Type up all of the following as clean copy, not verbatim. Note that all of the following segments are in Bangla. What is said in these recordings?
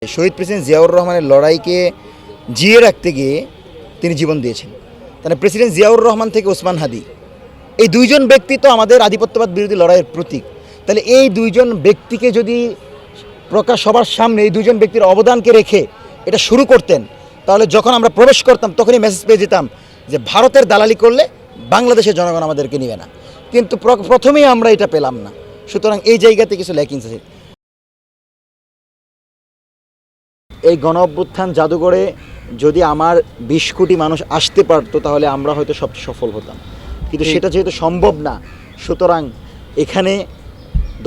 শহীদ প্রেসিডেন্ট জিয়াউর রহমানের লড়াইকে জিয়ে রাখতে গিয়ে তিনি জীবন দিয়েছেন। তাহলে প্রেসিডেন্ট জিয়াউর রহমান থেকে ওসমান হাদি, এই দুইজন ব্যক্তি তো আমাদের আধিপত্যবাদ বিরোধী লড়াইয়ের প্রতীক। তাহলে এই দুইজন ব্যক্তিকে যদি প্রকাশ সবার সামনে এই দুইজন ব্যক্তির অবদানকে রেখে এটা শুরু করতেন, তাহলে যখন আমরা প্রবেশ করতাম তখনই মেসেজ পেয়ে যেতাম যে ভারতের দালালি করলে বাংলাদেশের জনগণ আমাদেরকে নেবে না। কিন্তু প্রথমেই আমরা এটা পেলাম না। সুতরাং এই জায়গাতে কিছু ল্যাকিংস আছে। এই গণ অভ্যুত্থান জাদুঘরে যদি আমার 20 কোটি মানুষ আসতে পারতো তাহলে আমরা হয়তো সবচেয়ে সফল হতাম, কিন্তু সেটা যেহেতু সম্ভব না, সুতরাং এখানে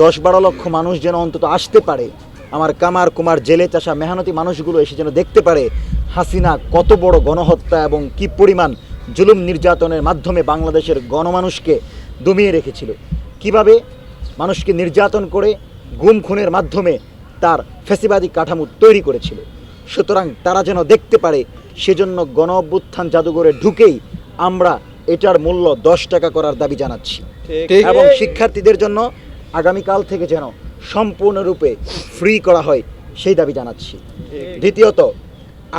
10-12 লক্ষ মানুষ যেন অন্তত আসতে পারে, আমার কামার কুমার জেলে চাষা মেহনতি মানুষগুলো এসে যেন দেখতে পারে হাসিনা কত বড় গণহত্যা এবং কি পরিমাণ জুলুম নির্যাতনের মাধ্যমে বাংলাদেশের গণমানুষকে দমিয়ে রেখেছিল, কিভাবে মানুষকে নির্যাতন করে গুম খুনের মাধ্যমে তার ফ্যাসিবাদী কাঠামো তৈরি করেছিল। সুতরাং তারা যেন দেখতে পারে, সেজন্য গণ অভ্যুত্থান জাদুঘরে ঢুকেই আমরা এটার মূল্য 10 টাকা করার দাবি জানাচ্ছি এবং শিক্ষার্থীদের জন্য আগামীকাল থেকে যেন সম্পূর্ণরূপে ফ্রি করা হয় সেই দাবি জানাচ্ছি। দ্বিতীয়ত,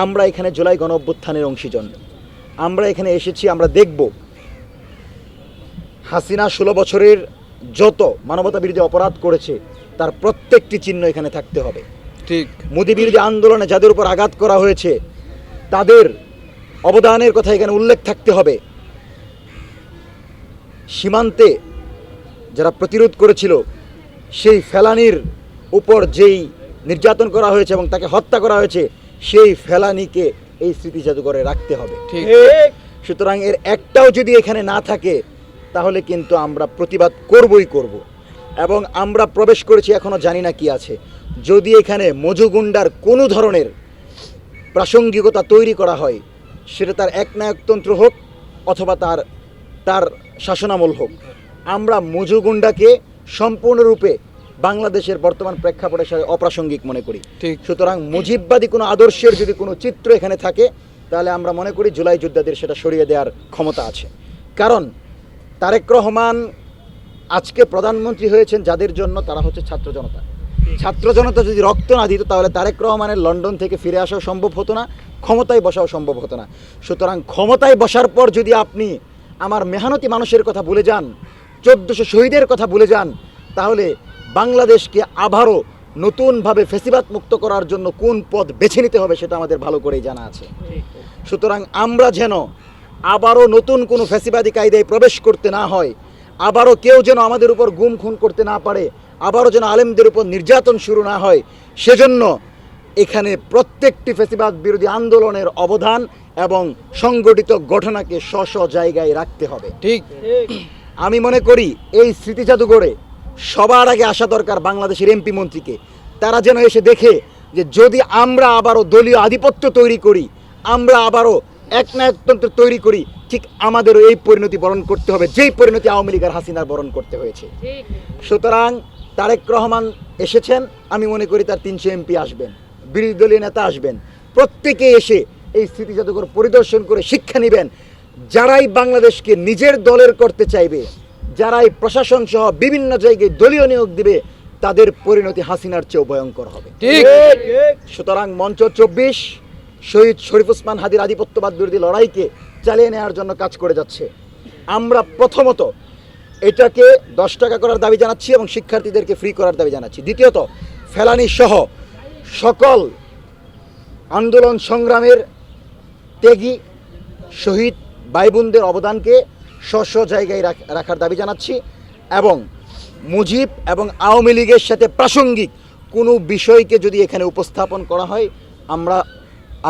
আমরা এখানে জুলাই গণ অভ্যুত্থানের অংশীজন। আমরা এখানে এসেছি, আমরা দেখব হাসিনা 16 বছরের যত মানবতা বিরোধী অপরাধ করেছে তার প্রত্যেকটি চিহ্ন এখানে থাকতে হবে। ঠিক, মোদি বিরোধী আন্দোলনে যাদের উপর আঘাত করা হয়েছে তাদের অবদানের কথা এখানে উল্লেখ থাকতে হবে। সীমান্তে যারা প্রতিরোধ করেছিল সেই ফেলানির উপর যেই নির্যাতন করা হয়েছে এবং তাকে হত্যা করা হয়েছে, সেই ফেলানিকে এই স্মৃতি জাদুঘরে রাখতে হবে। ঠিক। সুতরাং এর একটাও যদি এখানে না থাকে তাহলে কিন্তু আমরা প্রতিবাদ করবই করব। এবং আমরা প্রবেশ করেছি, এখনও জানি না কি আছে। যদি এখানে মজুগুন্ডার কোনো ধরনের প্রাসঙ্গিকতা তৈরি করা হয়, সেটা তার একনায়কতন্ত্র হোক অথবা তার শাসনামল হোক, আমরা মজুগুন্ডাকে সম্পূর্ণরূপে বাংলাদেশের বর্তমান প্রেক্ষাপটের সাথে অপ্রাসঙ্গিক মনে করি। ঠিক। সুতরাং মুজিববাদী কোনো আদর্শের যদি কোনো চিত্র এখানে থাকে তাহলে আমরা মনে করি জুলাই যোদ্ধাদের সেটা সরিয়ে দেওয়ার ক্ষমতা আছে। কারণ তারেক রহমান আজকে প্রধানমন্ত্রী হয়েছেন যাদের জন্য, তারা হচ্ছে ছাত্র জনতা। ছাত্র জনতা যদি রক্ত না দিত তাহলে তারেক রহমানের লন্ডন থেকে ফিরে আসাও সম্ভব হতো না, ক্ষমতায় বসাও সম্ভব হতো না। সুতরাং ক্ষমতায় বসার পর যদি আপনি আমার মেহনতি মানুষের কথা ভুলে যান, 1400 শহীদের কথা ভুলে যান, তাহলে বাংলাদেশকে আবারও নতুনভাবে ফ্যাসিবাদ মুক্ত করার জন্য কোন পথ বেছে নিতে হবে সেটা আমাদের ভালো করেই জানা আছে। সুতরাং আমরা যেন আবারও নতুন কোনো ফ্যাসিবাদী কায়দায় প্রবেশ করতে না হয়, আবারও কেউ যেন আমাদের উপর গুম খুন করতে না পারে, আবারও যেন আলেমদের উপর নির্যাতন শুরু না হয়, সেজন্য এখানে প্রত্যেকটি ফ্যাসিবাদ বিরোধী আন্দোলনের অবদান এবং সংগঠিত ঘটনাকে স্ব জায়গায় রাখতে হবে। ঠিক। আমি মনে করি এই স্মৃতি জাদুঘরে সবার আগে আসা দরকার বাংলাদেশের এমপি মন্ত্রীকে। তারা যেন এসে দেখে যে যদি আমরা আবারও দলীয় আধিপত্য তৈরি করি, আমরা আবারও একনায়কতন্ত্র তৈরি করি, ঠিক আমাদেরও এই পরিণতি বরণ করতে হবে যেই পরিণতি আওয়ামী লীগ আর হাসিনার বরণ করতে হয়েছে। সুতরাং তারেক রহমান এসেছেন, আমি মনে করি তার 300 এমপি আসবেন, বিরোধী দলীয় নেতা আসবেন, প্রত্যেকে এসে এই স্মৃতি জাদুঘর পরিদর্শন করে শিক্ষা নেবেন। যারাই বাংলাদেশকে নিজের দলের করতে চাইবে, যারাই প্রশাসন সহ বিভিন্ন জায়গায় দলীয় নিয়োগ দিবে, তাদের পরিণতি হাসিনার চেয়েও ভয়ঙ্কর হবে। ঠিক। সুতরাং মঞ্চ 24 শহীদ শরীফ ওসমান হাদির আধিপত্যবাদ বিরোধী লড়াইকে চালিয়ে নেওয়ার জন্য কাজ করে যাচ্ছে। আমরা প্রথমত এটাকে 10 টাকা করার দাবি জানাচ্ছি এবং শিক্ষার্থীদেরকে ফ্রি করার দাবি জানাচ্ছি। দ্বিতীয়ত, ফেলানি সহ সকল আন্দোলন সংগ্রামের ত্যাগী শহীদ ভাই বোনদের অবদানকে স্ব জায়গায় রাখার দাবি জানাচ্ছি এবং মুজিব এবং আওয়ামী লীগের সাথে প্রাসঙ্গিক কোনো বিষয়কে যদি এখানে উপস্থাপন করা হয়, আমরা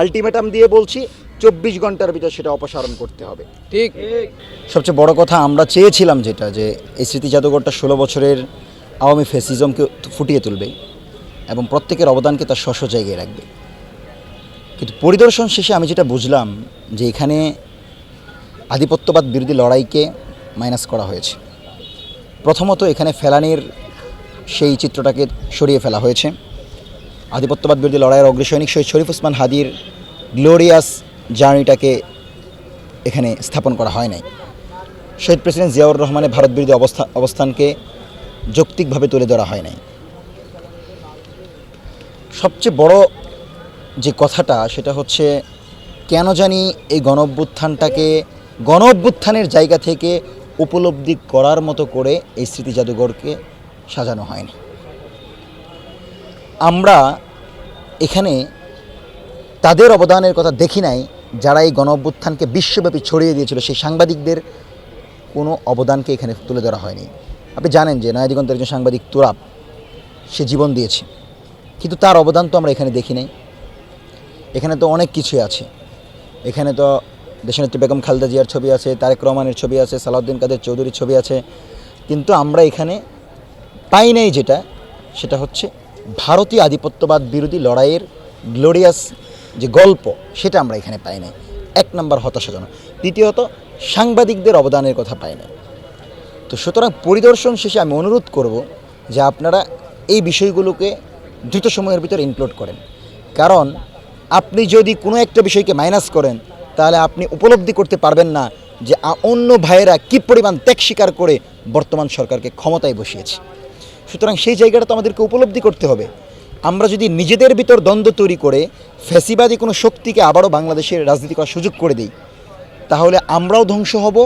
আলটিমেটাম দিয়ে বলছি 24 ঘন্টার ভিতর সেটা অপসারণ করতে হবে। ঠিক। সবচেয়ে বড় কথা, আমরা চেয়েছিলাম যেটা, যে এই স্মৃতি জাদুঘরটা 16 বছরের আওয়ামী ফ্যাসিজমকে ফুটিয়ে তুলবে এবং প্রত্যেকের অবদানকে তার স্ব জায়গায় রাখবে। কিন্তু পরিদর্শন শেষে আমি যেটা বুঝলাম যে এখানে আধিপত্যবাদ বিরোধী লড়াইকে মাইনাস করা হয়েছে। প্রথমত এখানে ফেলানির সেই চিত্রটাকে সরিয়ে ফেলা হয়েছে। আধিপত্যবাদ বিরোধী লড়াইয়ের অগ্রসৈনিক শহীদ শরীফ ওসমান হাদির গ্লোরিয়াস জার্নিটাকে এখানে স্থাপন করা হয় নাই। শহীদ প্রেসিডেন্ট জিয়াউর রহমানের ভারত বিরোধী অবস্থানকে যৌক্তিকভাবে তুলে ধরা হয় নাই। সবচেয়ে বড় যে কথাটা সেটা হচ্ছে কেন জানি এই গণ অভ্যুত্থানের জায়গা থেকে উপলব্ধি করার মতো করে এই স্মৃতি জাদুঘরকে সাজানো হয়নি। আমরা এখানে তাদের অবদানের কথা দেখি নাই যারা এই গণ অভ্যুত্থানকে বিশ্বব্যাপী ছড়িয়ে দিয়েছিল, সেই সাংবাদিকদের কোনো অবদানকে এখানে তুলে ধরা হয়নি। আপনি জানেন যে নয়াদিগন্তের একজন সাংবাদিক তুরাব, সে জীবন দিয়েছে, কিন্তু তার অবদান তো আমরা এখানে দেখি নাই। এখানে তো অনেক কিছুই আছে, এখানে তো দেশনেত্রী বেগম খালেদা জিয়ার ছবি আছে, তারেক রহমানের ছবি আছে, সালাউদ্দিন কাদের চৌধুরীর ছবি আছে, কিন্তু আমরা এখানে পাই নাই সেটা হচ্ছে ভারতীয় আধিপত্যবাদ বিরোধী লড়াইয়ের গ্লোরিয়াস যে গল্প, সেটা আমরা এখানে পাই নাই। এক নম্বর হতাশাজনক। দ্বিতীয়ত সাংবাদিকদের অবদানের কথা পাই না। তো সুতরাং পরিদর্শন শেষে আমি অনুরোধ করব যে আপনারা এই বিষয়গুলোকে দ্রুত সময়ের ভিতরে ইনক্লুড করেন, কারণ আপনি যদি কোনো একটা বিষয়কে মাইনাস করেন তাহলে আপনি উপলব্ধি করতে পারবেন না যে অন্য ভাইয়েরা কী পরিমাণ ত্যাগ স্বীকার করে বর্তমান সরকারকে ক্ষমতায় বসিয়েছে। সুতরাং সেই জায়গাটা তো আমাদেরকে উপলব্ধি করতে হবে। আমরা যদি নিজেদের ভিতর দ্বন্দ্ব তৈরি করে ফ্যাসিবাদী কোনো শক্তিকে আবারও বাংলাদেশের রাজনীতি করার সুযোগ করে দিই, তাহলে আমরাও ধ্বংস হব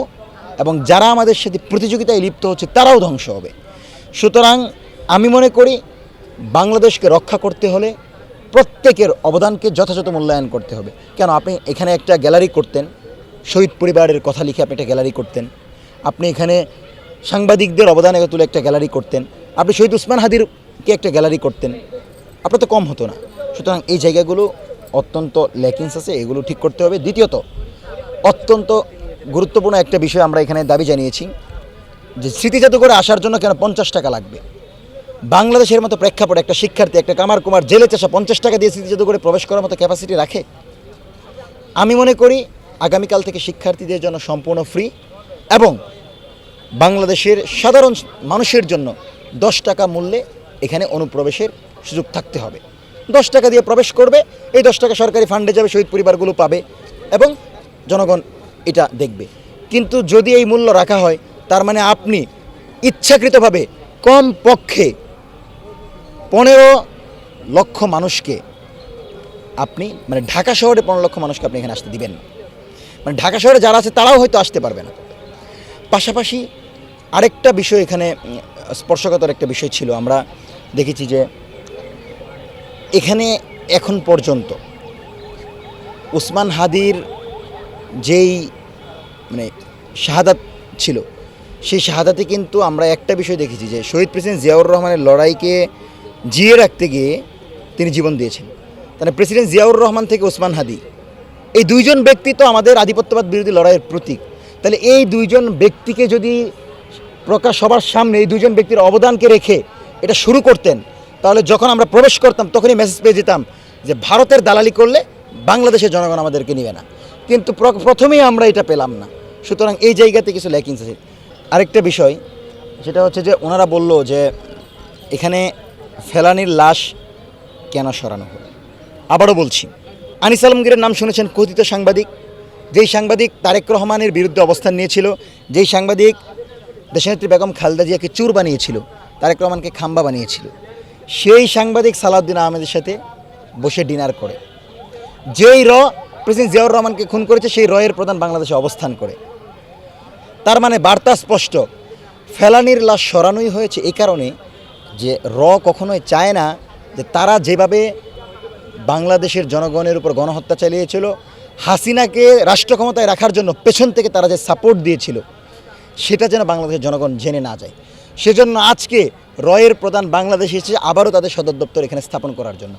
এবং যারা আমাদের সাথে প্রতিযোগিতায় লিপ্ত হচ্ছে তারাও ধ্বংস হবে। সুতরাং আমি মনে করি বাংলাদেশকে রক্ষা করতে হলে প্রত্যেকের অবদানকে যথাযথ মূল্যায়ন করতে হবে। কেন আপনি এখানে একটা গ্যালারি করতেন, শহীদ পরিবারের কথা লিখে আপনি একটা গ্যালারি করতেন, আপনি এখানে সাংবাদিকদের অবদানে তুলে একটা গ্যালারি করতেন, আপনি শহীদ উসমান হাদিরকে একটা গ্যালারি করতেন, আপনার তো কম হতো না। সুতরাং এই জায়গাগুলো অত্যন্ত ল্যাকিংস আছে, এগুলো ঠিক করতে হবে। দ্বিতীয়ত অত্যন্ত গুরুত্বপূর্ণ একটা বিষয় আমরা এখানে দাবি জানিয়েছি যে স্মৃতি জাদুঘরে আসার জন্য কেন 50 টাকা লাগবে। বাংলাদেশের মতো প্রেক্ষাপটে একটা শিক্ষার্থী, একটা কামার কুমার জেলে চাষা 50 টাকা দিয়ে স্মৃতি জাদুঘরে প্রবেশ করার মতো ক্যাপাসিটি রাখে? আমি মনে করি আগামীকাল থেকে শিক্ষার্থীদের জন্য সম্পূর্ণ ফ্রি এবং বাংলাদেশের সাধারণ মানুষের জন্য 10 টাকা মূল্যে এখানে অনুপ্রবেশের সুযোগ থাকতে হবে। 10 টাকা দিয়ে প্রবেশ করবে, এই 10 টাকা সরকারি ফান্ডে যাবে, শহীদ পরিবারগুলো পাবে এবং জনগণ এটা দেখবে। কিন্তু যদি এই মূল্য রাখা হয় তার মানে আপনি ইচ্ছাকৃতভাবে কম পক্ষে 15 লক্ষ মানুষকে আপনি ঢাকা শহরে 15 লক্ষ মানুষকে আপনি এখানে আসতে দিবেন না। ঢাকা শহরে যারা আছে তারাও হয়তো আসতে পারবে না। পাশাপাশি আরেকটা বিষয় এখানে স্পর্শকাতর একটা বিষয় ছিল, আমরা দেখেছি যে এখানে এখন পর্যন্ত উসমান হাদির যেই শাহাদাত ছিল, সেই শাহাদাতে কিন্তু আমরা একটা বিষয় দেখেছি যে শহীদ প্রেসিডেন্ট জিয়াউর রহমানের লড়াইকে জিয়ে রাখতে গিয়ে তিনি জীবন দিয়েছেন। তাহলে প্রেসিডেন্ট জিয়াউর রহমান থেকে উসমান হাদি, এই দুইজন ব্যক্তি তো আমাদের আধিপত্যবাদ বিরোধী লড়াইয়ের প্রতীক। তাহলে এই দুইজন ব্যক্তিকে যদি প্রকাশ সবার সামনে এই দুইজন ব্যক্তির অবদানকে রেখে এটা শুরু করতেন, তাহলে যখন আমরা প্রবেশ করতাম তখনই মেসেজ পেয়ে যেতাম যে ভারতের দালালি করলে বাংলাদেশের জনগণ আমাদেরকে নিবে না। কিন্তু প্রথমেই আমরা এটা পেলাম না। সুতরাং এই জায়গাতে কিছু ল্যাকিংস আছে। আরেকটা বিষয় সেটা হচ্ছে যে ওনারা বলল যে এখানে ফেলানির লাশ কেন সরানো হলো। আবারও বলছি, আনিস আলমগীরের নাম শুনেছেন, কথিত সাংবাদিক, যেই সাংবাদিক তারেক রহমানের বিরুদ্ধে অবস্থান নিয়েছিল, যেই সাংবাদিক দেশনেত্রী বেগম খালেদা জিয়াকে চুর বানিয়েছিল, তারেক রহমানকে খাম্বা বানিয়েছিল, সেই সাংবাদিক সালাউদ্দিন আহমেদের সাথে বসে ডিনার করে। যেই প্রেসিডেন্ট জিয়াউর রহমানকে খুন করেছে সেই এর প্রধান বাংলাদেশে অবস্থান করে। তার মানে বার্তা স্পষ্ট, ফেলানির লাশ সরানোই হয়েছে এই কারণে যে কখনোই চায় না যে তারা যেভাবে বাংলাদেশের জনগণের উপর গণহত্যা চালিয়েছিল, হাসিনাকে রাষ্ট্র ক্ষমতায় রাখার জন্য পেছন থেকে তারা যে সাপোর্ট দিয়েছিল, সেটা যেন বাংলাদেশের জনগণ জেনে না যায়। সেজন্য আজকে এর প্রধান বাংলাদেশে এসেছে আবারও তাদের সদর দপ্তর এখানে স্থাপন করার জন্য।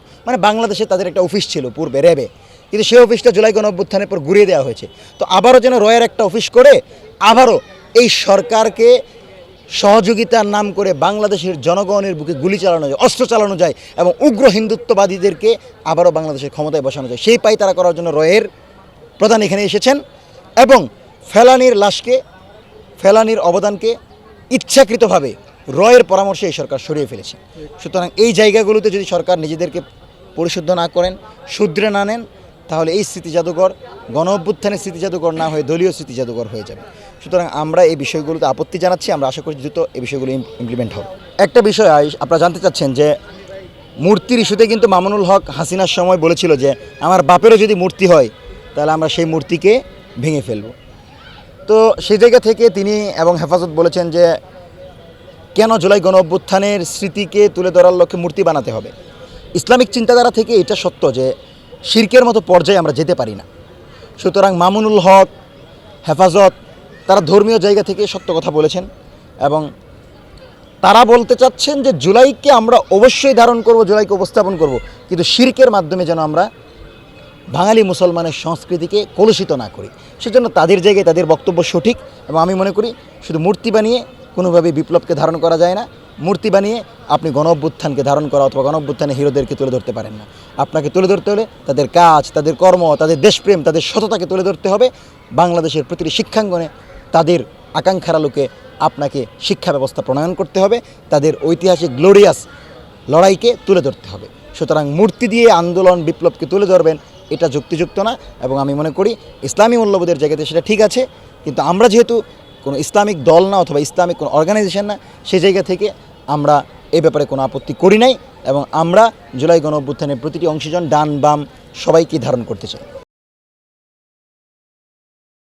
বাংলাদেশে তাদের একটা অফিস ছিল পূর্বে র্যাবে, কিন্তু সেই অফিসটা জুলাই গণঅভ্যুত্থানের পর ঘুরিয়ে দেওয়া হয়েছে। তো আবারও যেন এর একটা অফিস করে আবারও এই সরকারকে সহযোগিতার নাম করে বাংলাদেশের জনগণের বুকে গুলি চালানো যায়, অস্ত্র চালানো যায় এবং উগ্র হিন্দুত্ববাদীদেরকে আবারও বাংলাদেশের ক্ষমতায় বসানো যায়, সেই পায়তারা করার জন্য এর প্রধান এখানে এসেছেন এবং ফেলানির অবদানকে ইচ্ছাকৃতভাবে এর পরামর্শে এই সরকার সরিয়ে ফেলেছে। সুতরাং এই জায়গাগুলোতে যদি সরকার নিজেদেরকে পরিশুদ্ধ না করেন, শুধরে না নেন, তাহলে এই স্মৃতি জাদুঘর গণ অভ্যুত্থানের স্মৃতি জাদুঘর না হয়ে দলীয় স্মৃতি জাদুঘর হয়ে যাবে। সুতরাং আমরা এই বিষয়গুলোতে আপত্তি জানাচ্ছি, আমরা আশা করি দ্রুত এই বিষয়গুলো ইমপ্লিমেন্ট হবে। একটা বিষয় আপনারা জানতে চাচ্ছেন যে মূর্তির ইস্যুতে কিন্তু মামুনুল হক হাসিনার সময় বলেছিল যে আমার বাপেরও যদি মূর্তি হয় তাহলে আমরা সেই মূর্তিকে ভেঙে ফেলব। তো সেই জায়গা থেকে তিনি এবং হেফাজত বলেছেন যে কেন জুলাই গণ অভ্যুত্থানের স্মৃতিকে তুলে ধরার লক্ষ্যে মূর্তি বানাতে হবে। ইসলামিক চিন্তাধারা থেকে এটা সত্য যে শিরকের মতো পর্যায়ে আমরা যেতে পারি না। সুতরাং মামুনুল হক, হেফাজত তারা ধর্মীয় জায়গা থেকে সত্য কথা বলেছেন এবং তারা বলতে চাচ্ছেন যে জুলাইকে আমরা অবশ্যই ধারণ করব, জুলাইকে উপস্থাপন করব, কিন্তু শিরকের মাধ্যমে যেন আমরা বাঙালি মুসলমানের সংস্কৃতিকে কলুষিত না করি। সেজন্য তাদের জায়গায় তাদের বক্তব্য সঠিক এবং আমি মনে করি শুধু মূর্তি বানিয়ে কোনোভাবেই বিপ্লবকে ধারণ করা যায় না। মূর্তি বানিয়ে আপনি গণ অভ্যুত্থানকে ধারণ করা অথবা গণ অভ্যুত্থানের হিরোদেরকে তুলে ধরতে পারেন না। আপনাকে তুলে ধরতে হলে তাদের কাজ, তাদের কর্ম, তাদের দেশপ্রেম, তাদের সততাকে তুলে ধরতে হবে। বাংলাদেশের প্রতিটি শিক্ষাঙ্গনে তাদের আকাঙ্ক্ষার আলোকে আপনাকে শিক্ষা ব্যবস্থা প্রণয়ন করতে হবে, তাদের ঐতিহাসিক গ্লোরিয়াস লড়াইকে তুলে ধরতে হবে। সুতরাং মূর্তি দিয়ে আন্দোলন বিপ্লবকে তুলে ধরবেন এটা যুক্তিযুক্ত না এবং আমি মনে করি ইসলামী মূল্যবোধের জায়গাতে সেটা ঠিক আছে, কিন্তু আমরা যেহেতু কোনো ইসলামিক দল না অথবা ইসলামিক কোনো অর্গানাইজেশন না, সেই জায়গা থেকে আমরা এই ব্যাপারে কোনো আপত্তি করি নাই এবং আমরা জুলাই গণ অভ্যুত্থানের প্রতিটি অংশীজন ডান বাম সবাইকে ধারণ করতে চাই।